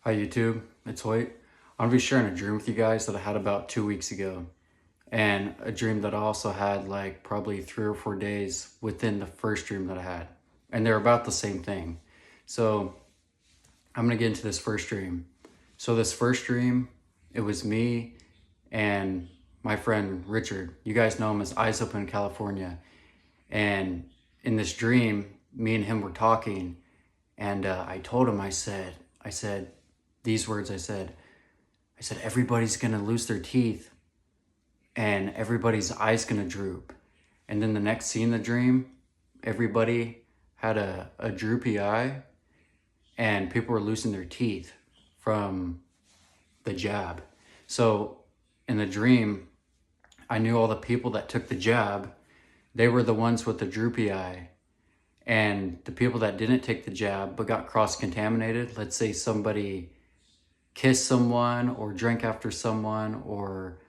Hi YouTube, it's Hoyt. I'm gonna be sharing a dream with you guys that I had about 2 weeks ago, and a dream that I also had like probably 3 or 4 days within the first dream that I had, and they're about the same thing. So I'm gonna get into this first dream. So this first dream, it was me and my friend Richard. You guys know him as Eyes Open California, and in this dream, me and him were talking, and I told him, I said these words. I said, everybody's gonna lose their teeth and everybody's eyes gonna droop. And then the next scene in the dream, everybody had a droopy eye and people were losing their teeth from the jab. So in the dream, I knew all the people that took the jab, they were the ones with the droopy eye. And the people that didn't take the jab but got cross-contaminated, let's say somebody kissed someone or drank after someone or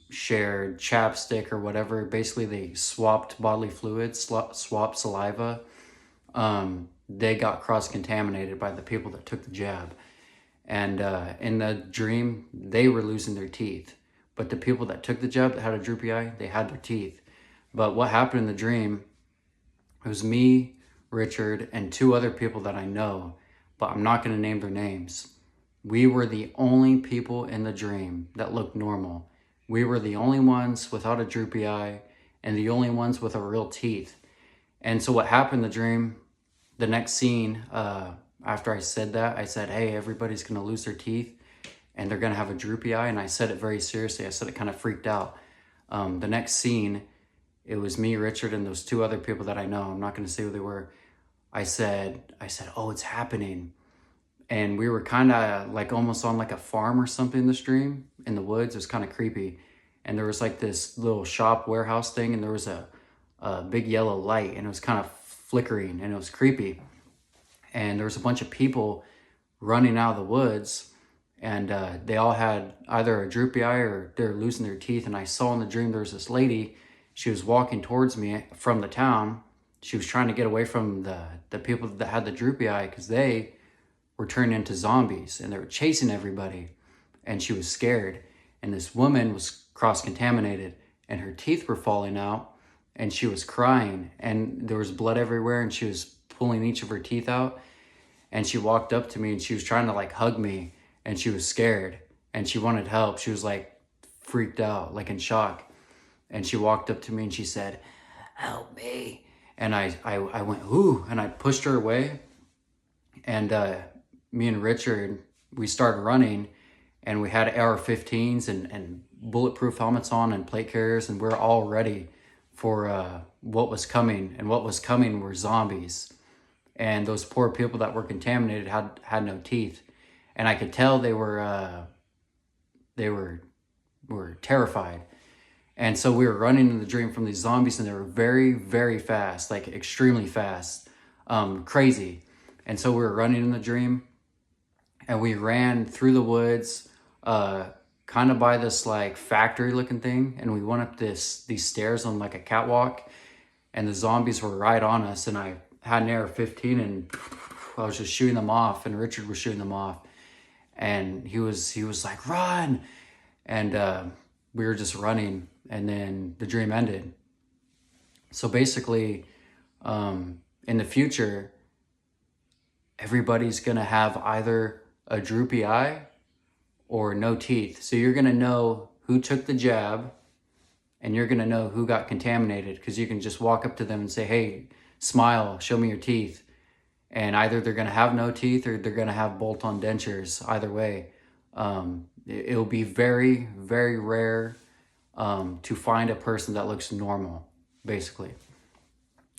shared chapstick or whatever. Basically, they swapped bodily fluids, swapped saliva. They got cross-contaminated by the people that took the jab. And in the dream, they were losing their teeth. But the people that took the jab that had a droopy eye, they had their teeth. But what happened in the dream, it was me, Richard, and two other people that I know, but I'm not going to name their names. We were the only people in the dream that looked normal. We were the only ones without a droopy eye and the only ones with a real teeth. And so what happened in the dream, the next scene, after I said that, I said, hey, everybody's going to lose their teeth and they're going to have a droopy eye. And I said it very seriously. I said it kind of freaked out. The next scene, it was me, Richard, and those two other people that I know. I'm not going to say who they were. I said, oh, it's happening. And we were kind of like almost on like a farm or something in the stream in the woods. It was kind of creepy. And there was like this little shop warehouse thing, and there was a big yellow light, and it was kind of flickering, and it was creepy. And there was a bunch of people running out of the woods, and they all had either a droopy eye or they're losing their teeth. And I saw in the dream there was this lady. She was walking towards me from the town. She was trying to get away from the people that had the droopy eye because they were turned into zombies and they were chasing everybody, and she was scared. And this woman was cross-contaminated and her teeth were falling out and she was crying and there was blood everywhere and she was pulling each of her teeth out. And she walked up to me and she was trying to like hug me, and she was scared and she wanted help. She was like freaked out, like in shock. And she walked up to me and she said, help me. And I went, ooh, and I pushed her away. And me and Richard, we started running, and we had AR-15s and bulletproof helmets on and plate carriers, and we're all ready for what was coming. And what was coming were zombies. And those poor people that were contaminated had no teeth. And I could tell they were terrified. And so we were running in the dream from these zombies, and they were very, very fast, like extremely fast, crazy. And so we were running in the dream, and we ran through the woods, kind of by this like factory looking thing. And we went up these stairs on like a catwalk, and the zombies were right on us. And I had an AR-15 and I was just shooting them off, and Richard was shooting them off. And he was like, run. And we were just running, and then the dream ended. So basically, in the future, everybody's gonna have either a droopy eye or no teeth. So you're gonna know who took the jab, and you're gonna know who got contaminated, because you can just walk up to them and say, hey, smile, show me your teeth. And either they're gonna have no teeth or they're gonna have bolt-on dentures. Either way, it'll be very, very rare to find a person that looks normal, basically.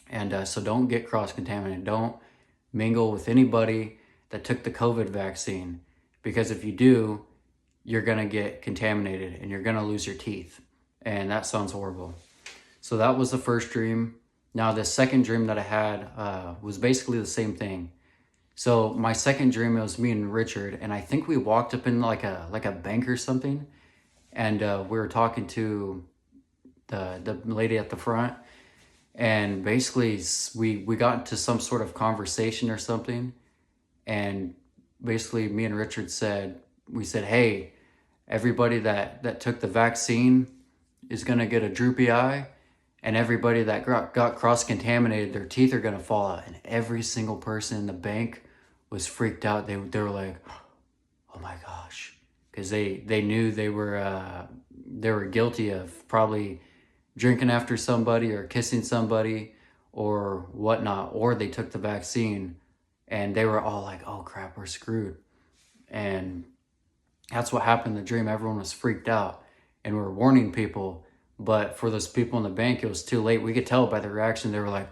And so don't get cross-contaminated. Don't mingle with anybody that took the COVID vaccine, because if you do, you're gonna get contaminated and you're gonna lose your teeth. And that sounds horrible. So that was the first dream. Now the second dream that I had was basically the same thing. So my second dream, it was me and Richard, and I think we walked up in like a bank or something, and we were talking to the lady at the front, and basically we got into some sort of conversation or something, and basically me and Richard said, we said, hey, everybody that took the vaccine is going to get a droopy eye, and everybody that got cross-contaminated, their teeth are going to fall out. And every single person in the bank was freaked out. They were like, oh my gosh, because they knew they were guilty of probably drinking after somebody or kissing somebody or whatnot, or they took the vaccine, and they were all like, oh crap, we're screwed. And that's what happened in the dream. Everyone was freaked out, and we were warning people. But for those people in the bank, it was too late. We could tell by their reaction. They were like,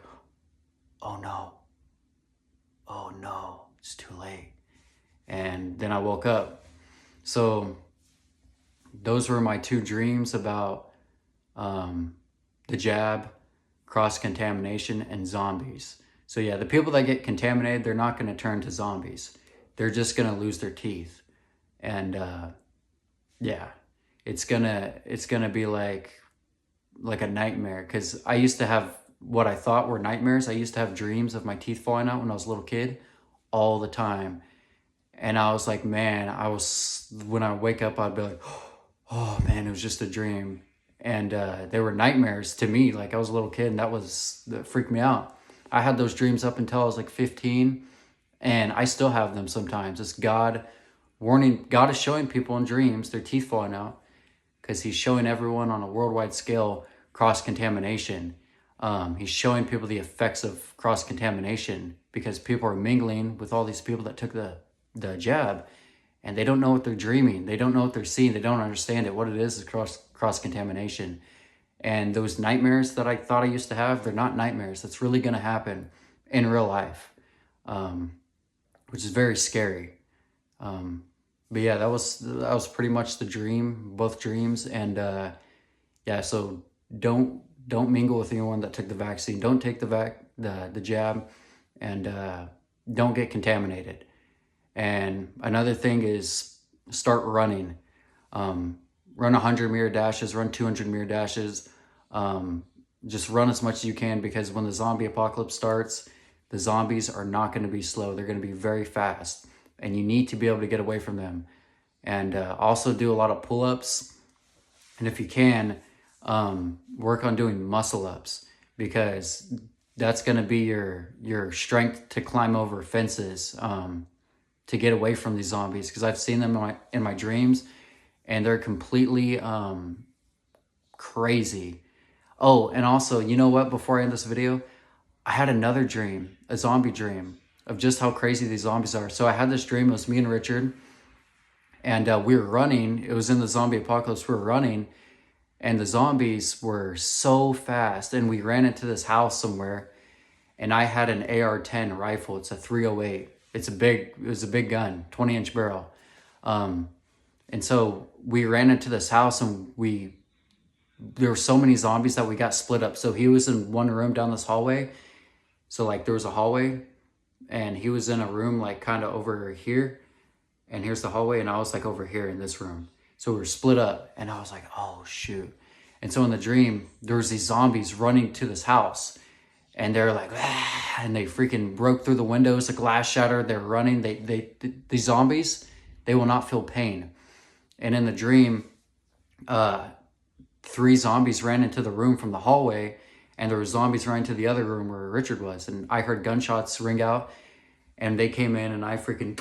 oh no, it's too late. And then I woke up. So those were my 2 dreams about the jab, cross-contamination, and zombies. So yeah, the people that get contaminated, they're not going to turn to zombies. They're just going to lose their teeth. And yeah, it's gonna be like a nightmare, because I used to have what I thought were nightmares. I used to have dreams of my teeth falling out when I was a little kid all the time. And I was like, man, when I wake up, I'd be like, oh man, it was just a dream. And they were nightmares to me. Like, I was a little kid, and that freaked me out. I had those dreams up until I was like 15, and I still have them sometimes. It's God warning. God is showing people in dreams their teeth falling out, because he's showing everyone on a worldwide scale cross-contamination. He's showing people the effects of cross-contamination, because people are mingling with all these people that took the jab, and they don't know what they're dreaming. They don't know what they're seeing. They don't understand it. What it is cross-contamination. And those nightmares that I thought I used to have, they're not nightmares. That's really going to happen in real life, which is very scary. But yeah, that was pretty much the dream, both dreams. And yeah, so don't mingle with anyone that took the vaccine. Don't take the jab, and don't get contaminated. And another thing is, start running. Run 100-meter dashes, run 200-meter dashes. Just run as much as you can, because when the zombie apocalypse starts, the zombies are not going to be slow. They're going to be very fast, and you need to be able to get away from them. And also do a lot of pull-ups. And if you can, work on doing muscle-ups, because that's going to be your strength to climb over fences, to get away from these zombies. Because I've seen them in my dreams, and they're completely crazy. Oh, and also, you know what? Before I end this video, I had another dream, a zombie dream, of just how crazy these zombies are. So I had this dream. It was me and Richard, and we were running. It was in the zombie apocalypse. We were running, and the zombies were so fast, and we ran into this house somewhere, and I had an AR-10 rifle. It's a 308. It was a big gun, 20-inch barrel. And so we ran into this house, and there were so many zombies that we got split up. So he was in one room down this hallway. So like there was a hallway, and he was in a room like kind of over here, and here's the hallway, and I was like over here in this room. So we were split up, and I was like, oh shoot. And so in the dream, there was these zombies running to this house, and they're like, ah, and they freaking broke through the windows, the glass shattered, they're running. These zombies, they will not feel pain. And in the dream, 3 zombies ran into the room from the hallway, and there were zombies running to the other room where Richard was. And I heard gunshots ring out, and they came in, and I freaking,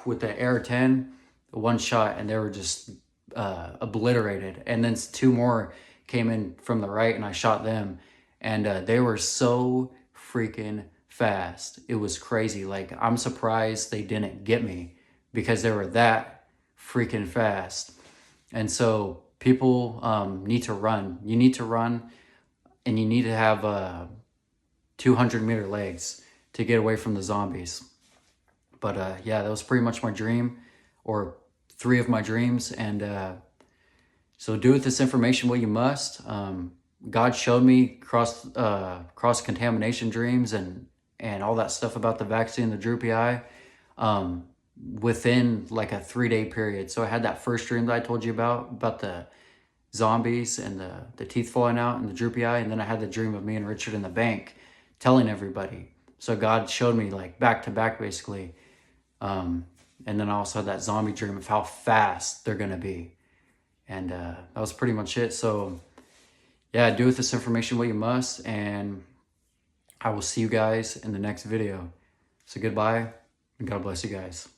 with the AR-10, one shot, and they were just obliterated. And then 2 more came in from the right, and I shot them. And they were so freaking fast. It was crazy. Like, I'm surprised they didn't get me, because they were that freaking fast. And so people need to run. You need to run, and you need to have 200-meter legs to get away from the zombies. But yeah, that was pretty much my dream, or 3 of my dreams. And so do with this information what you must. God showed me cross-contamination dreams and all that stuff about the vaccine, the droopy eye, within like a 3-day period. So I had that first dream that I told you about the zombies and the teeth falling out and the droopy eye. And then I had the dream of me and Richard in the bank telling everybody. So God showed me like back to back, basically. And then I also had that zombie dream of how fast they're going to be. And that was pretty much it. So yeah, do with this information what you must. And I will see you guys in the next video. So goodbye and God bless you guys.